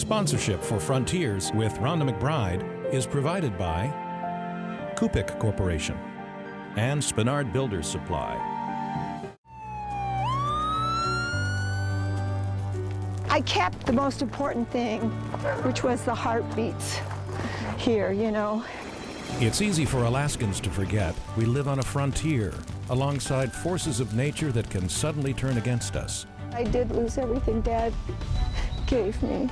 Sponsorship for Frontiers with Rhonda McBride is provided by Kupik Corporation and Spinard Builders Supply. I kept the most important thing, which was the heartbeats here, you know. It's easy for Alaskans to forget we live on a frontier alongside forces of nature that can suddenly turn against us. I did lose everything Dad gave me.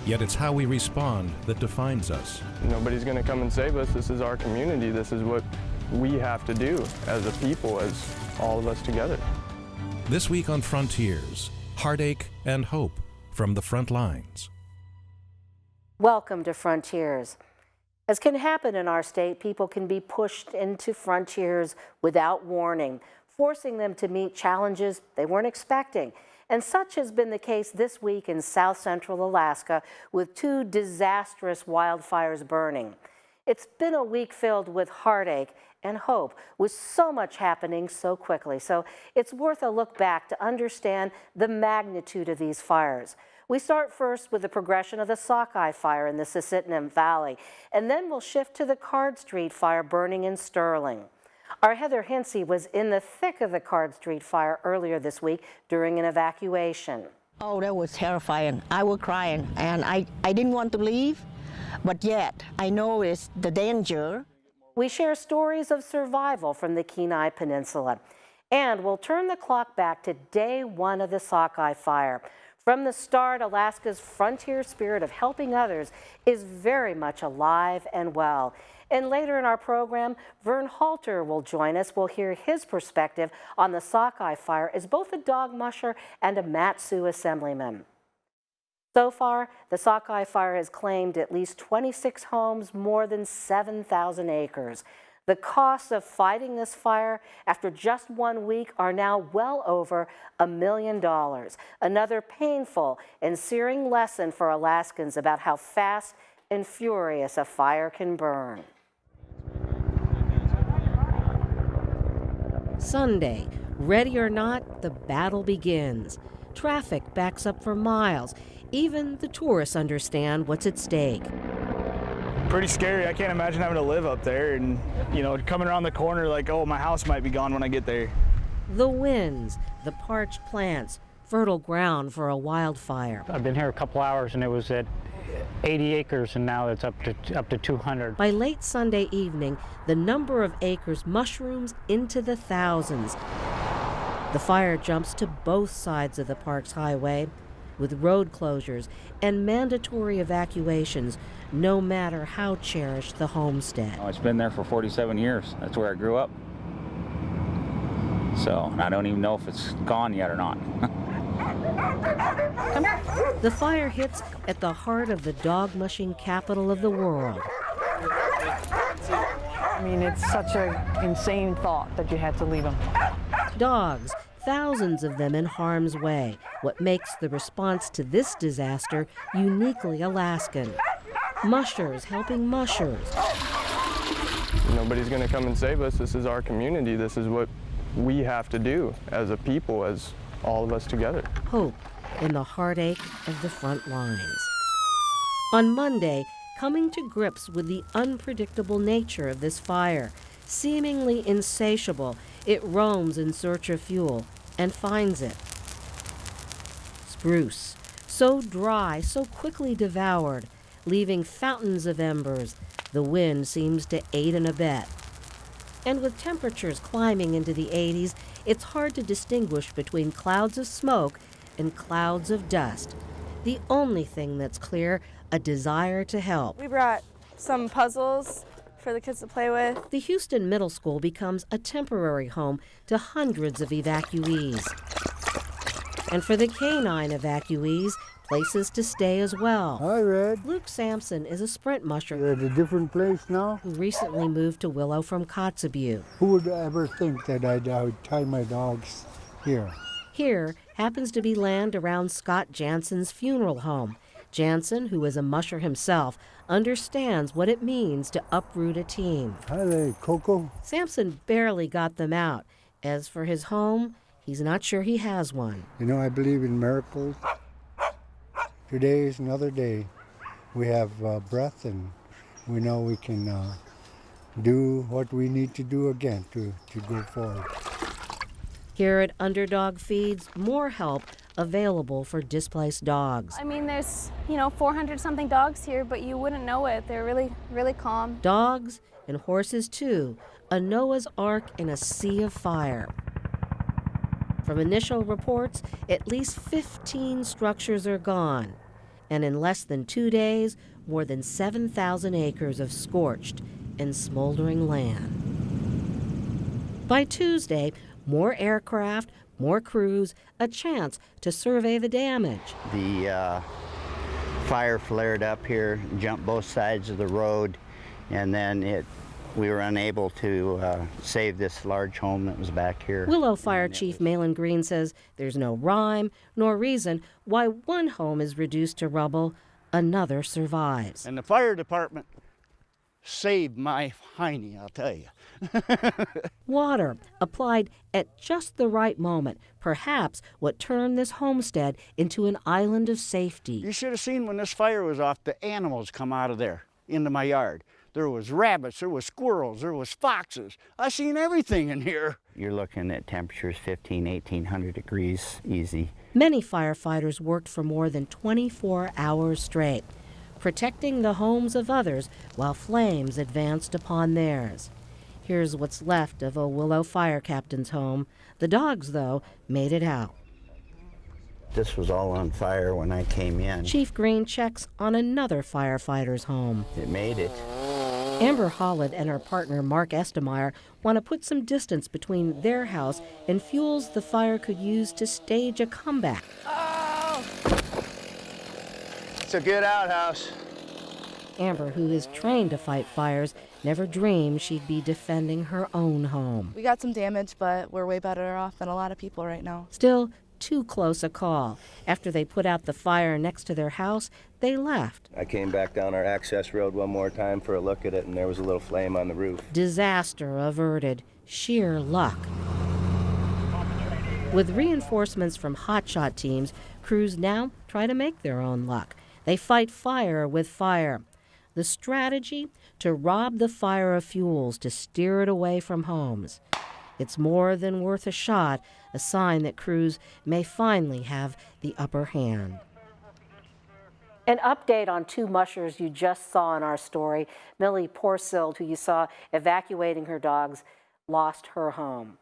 Yet it's how we respond that defines us. Nobody's going to come and save us. This is our community. This is what we have to do as a people, as all of us together. This week on Frontiers, heartache and hope from the front lines. Welcome to Frontiers. As can happen in our state, people can be pushed into frontiers without warning, forcing them to meet challenges they weren't expecting. And such has been the case this week in Southcentral Alaska with 2 disastrous wildfires burning. It's been a week filled with heartache and hope, with so much happening so quickly. So it's worth a look back to understand the magnitude of these fires. We start first with the progression of the Sockeye fire in the Susitna Valley, and then we'll shift to the Card Street fire burning in Sterling. Our Heather Hinsey was in the thick of the Card Street fire earlier this week during an evacuation. Oh, that was terrifying. I was crying, and I didn't want to leave, but yet I know it's the danger. We share stories of survival from the Kenai Peninsula, and we'll turn the clock back to day 1 of the Sockeye fire. From the start, Alaska's frontier spirit of helping others is very much alive and well. And later in our program, Vern Halter will join us. We'll hear his perspective on the Sockeye fire as both a dog musher and a Mat-Su assemblyman. So far, the Sockeye fire has claimed at least 26 homes, more than 7,000 acres. The costs of fighting this fire after just 1 week are now well over $1 million. Another painful and searing lesson for Alaskans about how fast and furious a fire can burn. Sunday, ready or not, the battle begins. Traffic backs up for miles. Even the tourists understand what's at stake. Pretty scary. I can't imagine having to live up there and, you know, coming around the corner like, oh, my house might be gone when I get there. The winds, the parched plants, fertile ground for a wildfire. I've been here a couple hours and it was at 80 acres and now it's up to 200. By late Sunday evening, the number of acres mushrooms into the thousands. The fire jumps to both sides of the park's highway with road closures and mandatory evacuations, no matter how cherished the homestead. It's been there for 47 years. That's where I grew up. So I don't even know if it's gone yet or not. The fire hits at the heart of the dog-mushing capital of the world. I mean, it's such an insane thought that you had to leave them. Dogs, thousands of them in harm's way, what makes the response to this disaster uniquely Alaskan. Mushers helping mushers. Nobody's going to come and save us. This is our community. This is what we have to do as a people, as all of us together. Hope in the heartache of the front lines. On Monday, coming to grips with the unpredictable nature of this fire, seemingly insatiable, it roams in search of fuel and finds it. Spruce, so dry, so quickly devoured, leaving fountains of embers, the wind seems to aid and abet. And with temperatures climbing into the 80s, it's hard to distinguish between clouds of smoke and clouds of dust. The only thing that's clear, a desire to help. We brought some puzzles for the kids to play with. The Houston Middle School becomes a temporary home to hundreds of evacuees. And for the canine evacuees, places to stay as well. Hi, Red. Luke Sampson is a sprint musher. You're at a different place now? Who recently moved to Willow from Kotzebue. Who would ever think that I would tie my dogs here? Here happens to be land around Scott Jansen's funeral home. Jansen, who is a musher himself, understands what it means to uproot a team. Hi there, Coco. Sampson barely got them out. As for his home, he's not sure he has one. You know, I believe in miracles. today is another day. We have breath, and we know we can do what we need to do again to go forward. Here at Underdog Feeds, more help available for displaced dogs. I mean, there's, 400 something dogs here, but you wouldn't know it. They're really, really calm. Dogs and horses too, a Noah's Ark in a sea of fire. From initial reports, at least 15 structures are gone. And in less than 2 days, more than 7,000 acres of scorched and smoldering land. By Tuesday, more aircraft, more crews, a chance to survey the damage. The fire flared up here, jumped both sides of the road, and then we were unable to save this large home that was back here. Willow Fire Chief Malin Green says there's no rhyme nor reason why one home is reduced to rubble, another survives. And the fire department saved my hiney, I'll tell you. Water applied at just the right moment, perhaps what turned this homestead into an island of safety. You should have seen when this fire was off, the animals come out of there into my yard. There was rabbits, there was squirrels, there was foxes. I seen everything in here. You're looking at temperatures 1,800 degrees easy. Many firefighters worked for more than 24 hours straight, protecting the homes of others while flames advanced upon theirs. Here's what's left of a Willow Fire Captain's home. The dogs, though, made it out. This was all on fire when I came in. Chief Green checks on another firefighter's home. It made it. Amber Holland and her partner Mark Estemeyer want to put some distance between their house and fuels the fire could use to stage a comeback. Oh! It's a good outhouse. Amber, who is trained to fight fires, never dreamed she'd be defending her own home. We got some damage, but we're way better off than a lot of people right now. Still, too close a call. After they put out the fire next to their house, they left. I came back down our access road one more time for a look at it, and there was a little flame on the roof. Disaster averted. Sheer luck. With reinforcements from hotshot teams, crews now try to make their own luck. They fight fire with fire. The strategy? To rob the fire of fuels to steer it away from homes. It's more than worth a shot, a sign that crews may finally have the upper hand. An update on two mushers you just saw in our story. Millie Porsild, who you saw evacuating her dogs, lost her home.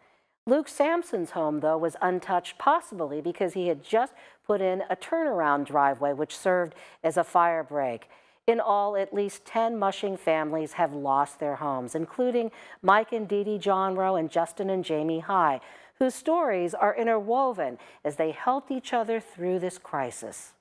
Luke Sampson's home, though, was untouched, possibly because he had just put in a turnaround driveway, which served as a fire break. In all, at least 10 mushing families have lost their homes, including Mike and Dee Dee Johnrow and Justin and Jamie High, whose stories are interwoven as they helped each other through this crisis.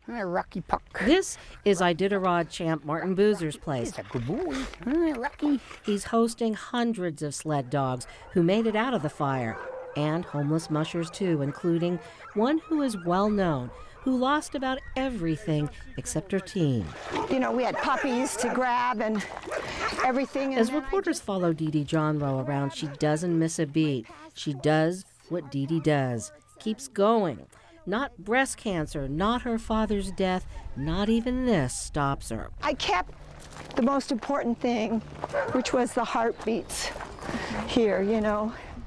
Hi, Rocky Puck. This is Iditarod champ Martin Boozer's place. He's a good boy. Hi, Rocky. He's hosting hundreds of sled dogs who made it out of the fire, and homeless mushers too, including one who is well known, who lost about everything except her team. We had puppies to grab and everything. As reporters follow Dee Dee Johnrow around, she doesn't miss a beat. She does what Dee Dee does, keeps going. Not breast cancer, not her father's death, not even this stops her. I kept the most important thing, which was the heartbeats here,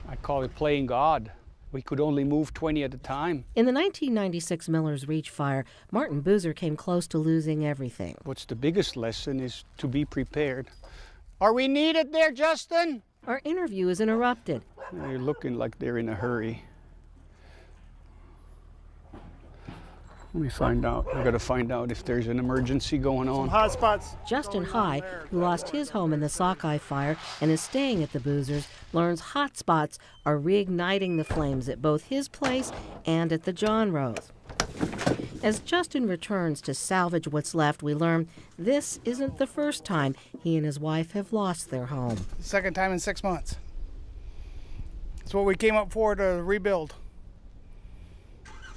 I call it playing God. We could only move 20 at a time. In the 1996 Miller's Reach fire, Martin Boozer came close to losing everything. What's the biggest lesson is to be prepared. Are we needed there, Justin? Our interview is interrupted. They're looking like they're in a hurry. Let me find out. I've got to find out if there's an emergency going on. Some hot spots. Justin High, who lost his home in the Sockeye fire and is staying at the Boozers, learns hot spots are reigniting the flames at both his place and at the Johnrows. As Justin returns to salvage what's left, we learn this isn't the first time he and his wife have lost their home. Second time in 6 months. That's what we came up for, to rebuild.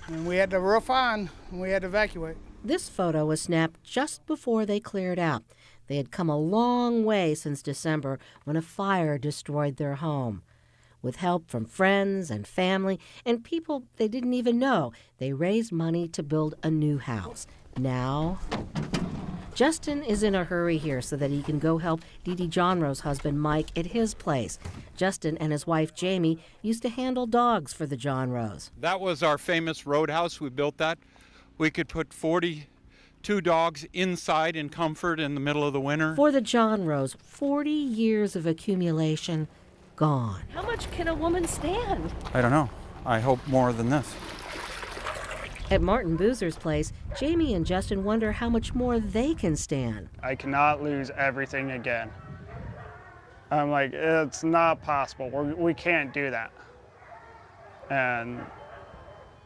And we had the roof on, and we had to evacuate. This photo was snapped just before they cleared out. They had come a long way since December when a fire destroyed their home. With help from friends and family and people they didn't even know, they raised money to build a new house. Now, Justin is in a hurry here so that he can go help Dee Dee Johnro's husband Mike at his place. Justin and his wife Jamie used to handle dogs for the Johnros. That was our famous roadhouse. We built that. We could put 42 dogs inside in comfort in the middle of the winter. For the Johnros, 40 years of accumulation gone. How much can a woman stand? I don't know. I hope more than this. At Martin Boozer's place, Jamie and Justin wonder how much more they can stand. I cannot lose everything again. I'm like, it's not possible. We can't do that. And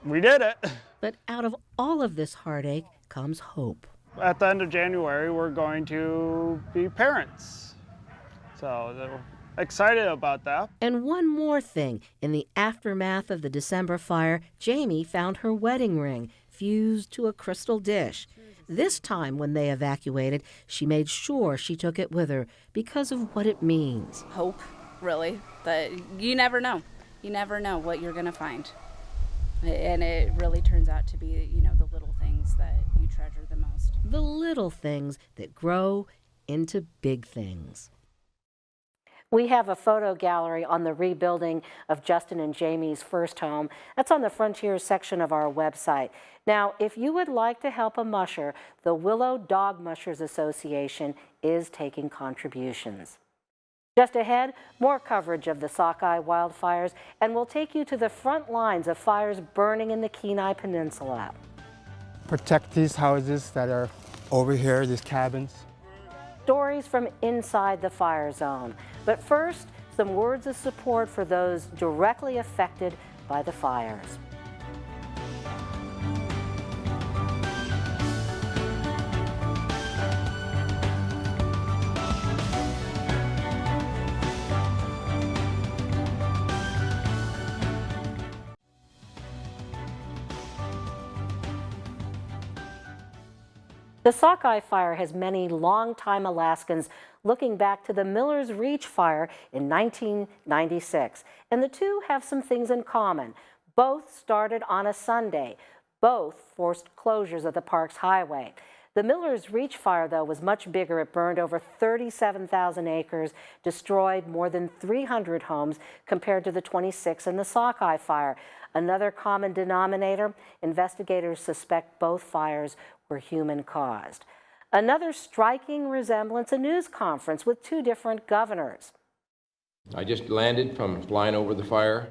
we did it. But out of all of this heartache comes hope. At the end of January, we're going to be parents. So they're excited about that. And one more thing. In the aftermath of the December fire, Jamie found her wedding ring fused to a crystal dish. This time when they evacuated, she made sure she took it with her because of what it means. Hope, really. That you never know. You never know what you're going to find. And it really turns out to be, the little things that you treasure the most. The little things that grow into big things. We have a photo gallery on the rebuilding of Justin and Jamie's first home. That's on the Frontiers section of our website. Now, if you would like to help a musher, the Willow Dog Mushers Association is taking contributions. Just ahead, more coverage of the Sockeye wildfires, and we'll take you to the front lines of fires burning in the Kenai Peninsula. Protect these houses that are over here, these cabins. Stories from inside the fire zone. But first, some words of support for those directly affected by the fires. The Sockeye Fire has many longtime Alaskans looking back to the Miller's Reach Fire in 1996. And the two have some things in common. Both started on a Sunday. Both forced closures of the park's highway. The Miller's Reach Fire, though, was much bigger. It burned over 37,000 acres, destroyed more than 300 homes compared to the 26 in the Sockeye Fire. Another common denominator, investigators suspect both fires were human-caused. Another striking resemblance, a news conference with two different governors. I just landed from flying over the fire.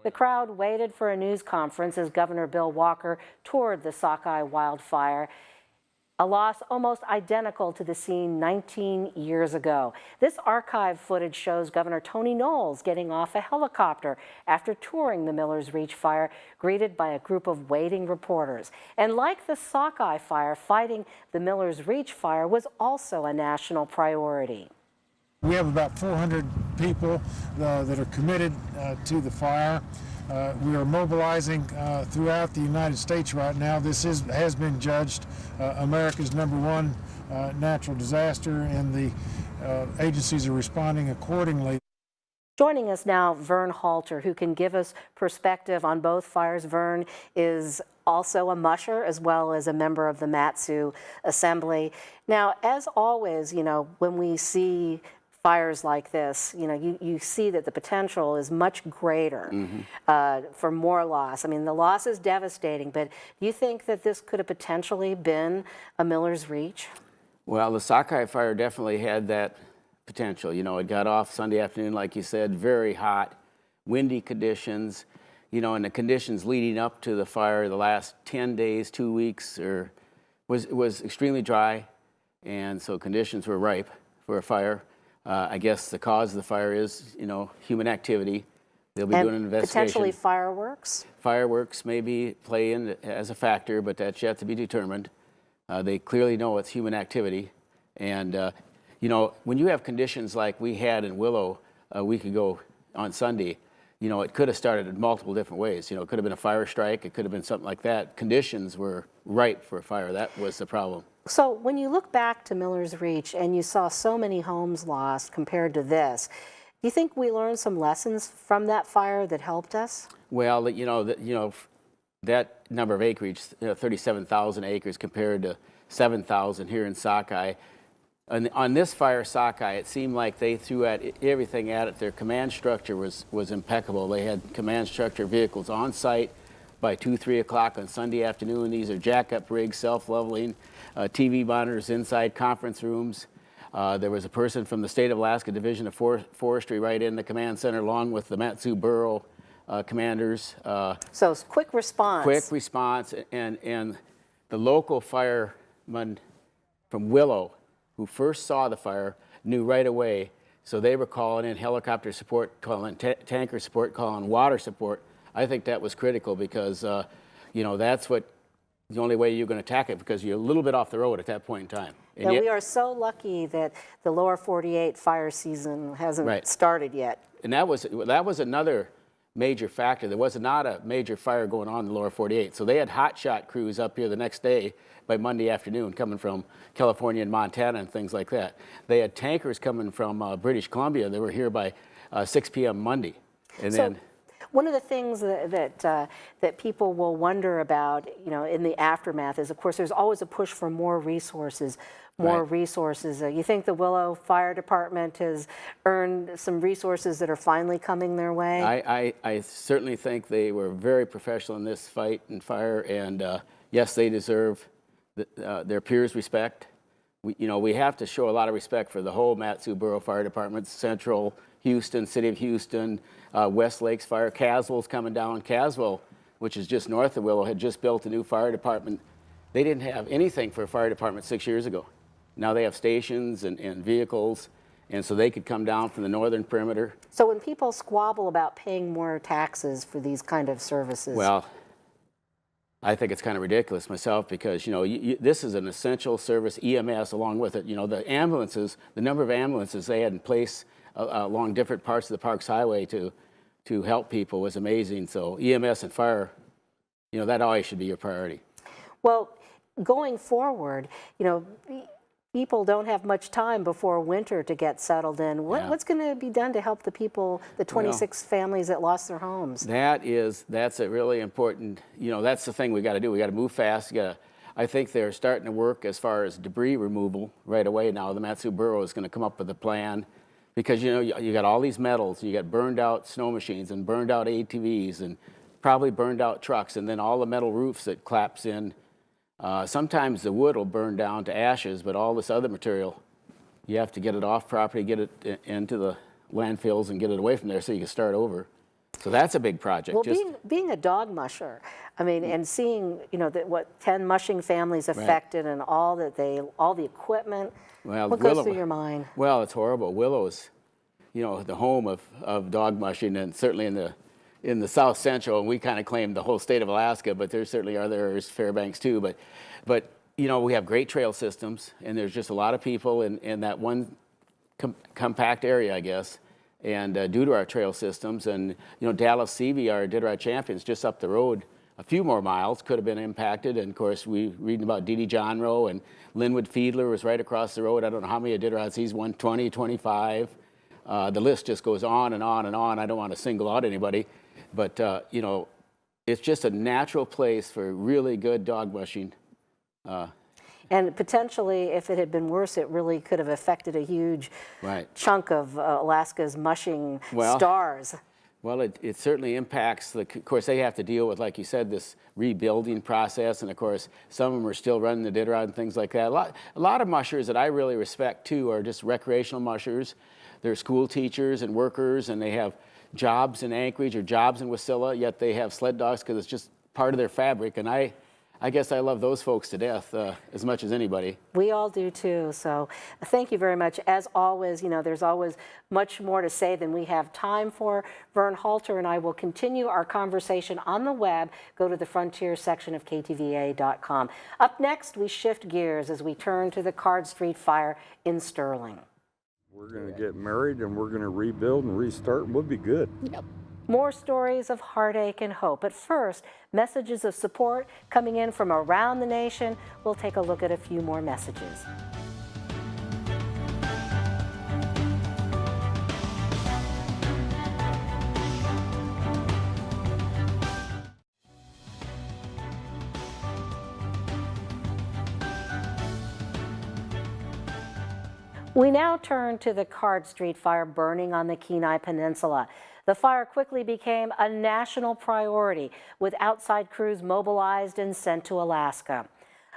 The crowd waited for a news conference as Governor Bill Walker toured the Sockeye wildfire. A loss almost identical to the scene 19 years ago. This archive footage shows Governor Tony Knowles getting off a helicopter after touring the Miller's Reach Fire, greeted by a group of waiting reporters. And like the Sockeye Fire, fighting the Miller's Reach Fire was also a national priority. We have about 400 people that are committed to the fire. We are mobilizing throughout the United States right now. This has been judged America's #1 natural disaster, and the agencies are responding accordingly. Joining us now, Vern Halter, who can give us perspective on both fires. Vern is also a musher as well as a member of the Mat-Su Assembly. Now, as always, when we see fires like this, you see that the potential is much greater for more loss. I mean, the loss is devastating, but do you think that this could have potentially been a Miller's Reach? Well, the Sockeye Fire definitely had that potential. It got off Sunday afternoon, like you said, very hot, windy conditions, and the conditions leading up to the fire the last 10 days, 2 weeks, was extremely dry, and so conditions were ripe for a fire. I guess the cause of the fire is, human activity. They'll be doing an investigation. Potentially fireworks? Fireworks maybe play in as a factor, but that's yet to be determined. They clearly know it's human activity. And, when you have conditions like we had in Willow a week ago on Sunday, it could have started in multiple different ways. It could have been a fire strike. It could have been something like that. Conditions were ripe for a fire. That was the problem. So when you look back to Miller's Reach and you saw so many homes lost compared to this, Do you think we learned some lessons from that fire that helped us? Well, that number of acreage, 37,000 acres compared to 7,000 here in Sockeye. On this fire, Sockeye, it seemed like they threw everything at it. Their command structure was impeccable. They had command structure vehicles on site by 2, 3 o'clock on Sunday afternoon. These are jack-up rigs, self-leveling, TV monitors inside conference rooms. There was a person from the State of Alaska Division of Forestry right in the command center, along with the Matsu Borough commanders. So it's quick response. Quick response, and the local firemen from Willow, who first saw the fire, knew right away. So they were calling in helicopter support, calling tanker support, calling water support. I think that was critical because, that's the only way you're going to attack it, because you're a little bit off the road at that point in time. And we are so lucky that the lower 48 fire season hasn't started yet. And that was another major factor. There was not a major fire going on in the lower 48. So they had hotshot crews up here the next day by Monday afternoon coming from California and Montana and things like that. They had tankers coming from British Columbia. They were here by 6 p.m. Monday. And then one of the things that people will wonder about, in the aftermath is, of course, there's always a push for more resources. You think the Willow Fire Department has earned some resources that are finally coming their way? I certainly think they were very professional in this fight and fire, and yes, they deserve their peers' respect. We have to show a lot of respect for the whole Matsu Borough Fire Department, Central Houston, City of Houston, West Lakes Fire. Caswell's coming down. Caswell, which is just north of Willow, had just built a new fire department. They didn't have anything for a fire department 6 years ago. Now they have stations and vehicles, and so they could come down from the northern perimeter. So when people squabble about paying more taxes for these kind of services, well, I think it's kind of ridiculous myself, because this is an essential service, EMS along with it. The ambulances, the number of ambulances they had in place along different parts of the Parks Highway to help people was amazing. So EMS and fire, that always should be your priority. Well, going forward, people don't have much time before winter to get settled in. What's going to be done to help the people, the 26 families that lost their homes? That's a really important, that's the thing we got to do. We got to move fast. I think they're starting to work as far as debris removal right away now. The Matsu Borough is going to come up with a plan, because you got all these metals. You got burned out snow machines and burned out ATVs and probably burned out trucks, and then all the metal roofs that collapse in. Sometimes the wood will burn down to ashes, but all this other material, you have to get it off property, get it into the landfills and get it away from there so you can start over. So that's a big project. Well, being a dog musher, and seeing, what 10 mushing families affected and all the equipment, what goes through your mind? Well, it's horrible. Willow's, the home of dog mushing, and certainly in the South Central, and we kind of claim the whole state of Alaska, but there certainly are others, Fairbanks too. But we have great trail systems, and there's just a lot of people in that one compact area, I guess. And due to our trail systems, and Dallas CV, our Iditarod champions, just up the road, a few more miles could have been impacted. And of course, we reading about Dee Dee Johnroe, and Linwood Fiedler was right across the road. I don't know how many Iditarods he's won, 20, 25. The list just goes on and on and on. I don't want to single out anybody. But, it's just a natural place for really good dog mushing. And potentially, if it had been worse, it really could have affected a huge chunk of Alaska's mushing stars. Well, it certainly impacts, of course, they have to deal with, like you said, this rebuilding process. And, of course, some of them are still running the Iditarod and things like that. A lot of mushers that I really respect, too, are just recreational mushers. They're school teachers and workers, and they have jobs in Anchorage or jobs in Wasilla, yet they have sled dogs because it's just part of their fabric. And I guess I love those folks to death as much as anybody. We all do too. So thank you very much. As always, there's always much more to say than we have time for. Vern Halter and I will continue our conversation on the web. Go to the Frontier section of KTVA.com. Up next, we shift gears as we turn to the Card Street fire in Sterling. We're going to get married and we're going to rebuild and restart, and we'll be good. Yep. More stories of heartache and hope. But first, messages of support coming in from around the nation. We'll take a look at a few more messages. We now turn to the Card Street fire burning on the Kenai Peninsula. The fire quickly became a national priority, with outside crews mobilized and sent to Alaska.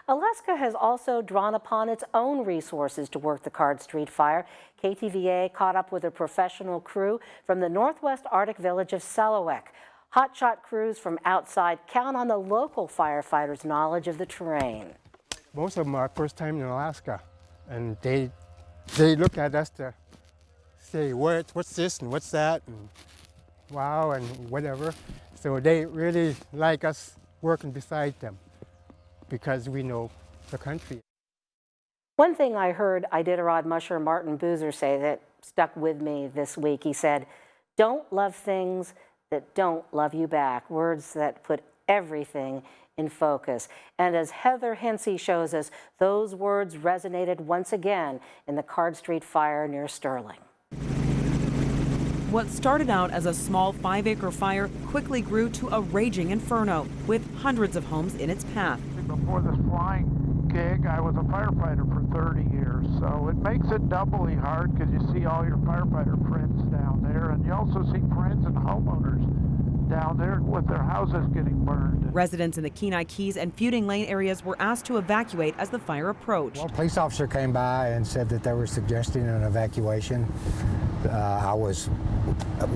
Alaska has also drawn upon its own resources to work the Card Street fire. KTVA caught up with a professional crew from the northwest Arctic village of Selawik. Hotshot crews from outside count on the local firefighters' knowledge of the terrain. Most of them are first time in Alaska, and they look at us to say, what's this and what's that, and wow, and whatever. So they really like us working beside them because we know the country. One thing I heard Iditarod musher Martin Boozer say that stuck with me this week, he said, "Don't love things that don't love you back," words that put everything in focus. And as Heather Hensey shows us, those words resonated once again in the Card Street fire near Sterling. What started out as a small 5-acre fire quickly grew to a raging inferno with hundreds of homes in its path. Before this flying gig, I was a firefighter for 30 years, so it makes it doubly hard because you see all your firefighter friends down there, and you also see friends and homeowners down there with their houses getting burned. Residents in the Kenai Keys and Feuding Lane areas were asked to evacuate as the fire approached. Well, a police officer came by and said that they were suggesting an evacuation. I was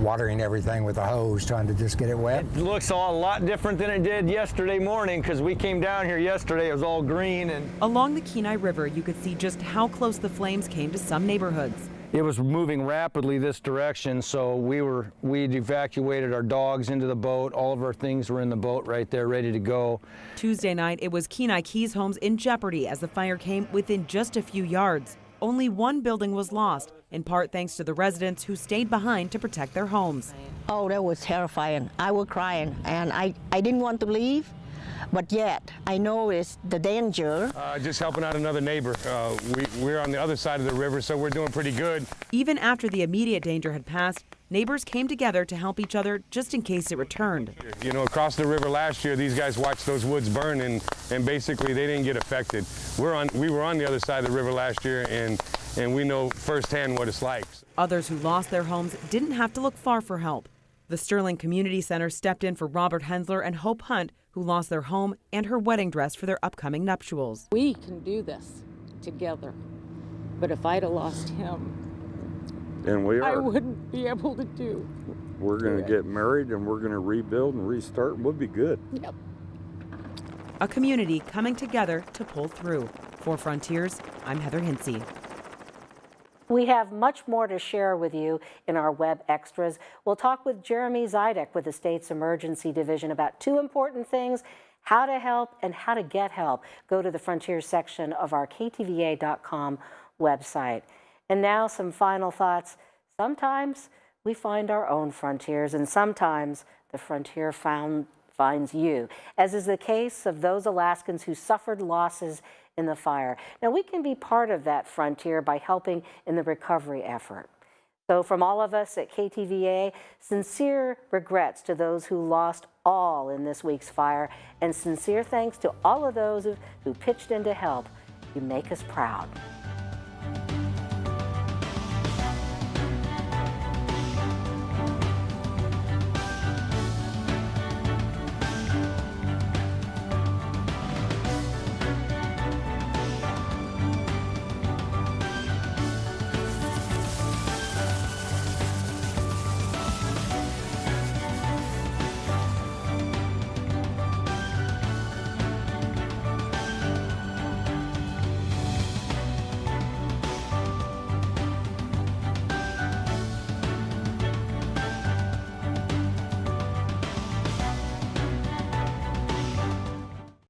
watering everything with a hose, trying to just get it wet. It looks a lot different than it did yesterday morning because we came down here yesterday, it was all green. And along the Kenai River, you could see just how close the flames came to some neighborhoods. It was moving rapidly this direction, so we'd evacuated our dogs into the boat. All of our things were in the boat right there, ready to go. Tuesday night, it was Kenai Keys homes in jeopardy as the fire came within just a few yards. Only one building was lost, in part thanks to the residents who stayed behind to protect their homes. Oh, that was terrifying. I was crying, and I didn't want to leave, but yet I know it's the danger. Just helping out another neighbor. We're on the other side of the river, so we're doing pretty good. Even after the immediate danger had passed, neighbors came together to help each other just in case it returned. You know, across the river last year, these guys watched those woods burn, and basically they didn't get affected. We were on the other side of the river last year, and we know firsthand what it's like. Others who lost their homes didn't have to look far for help. The Sterling Community Center stepped in for Robert Hensler and Hope Hunt, who lost their home and her wedding dress for their upcoming nuptials. We can do this together, but if I'd have lost him, and we are, I wouldn't be able to do. We're going to get married and we're going to rebuild and restart. We'll be good. Yep. A community coming together to pull through. For Frontiers, I'm Heather Hensey. We have much more to share with you in our web extras. We'll talk with Jeremy Zidek with the state's emergency division about two important things: how to help and how to get help. Go to the Frontiers section of our KTVA.com website. And now some final thoughts. Sometimes we find our own frontiers, and sometimes the frontier finds you, as is the case of those Alaskans who suffered losses in the fire. Now, we can be part of that frontier by helping in the recovery effort. So from all of us at KTVA, sincere regrets to those who lost all in this week's fire, and sincere thanks to all of those who pitched in to help. You make us proud.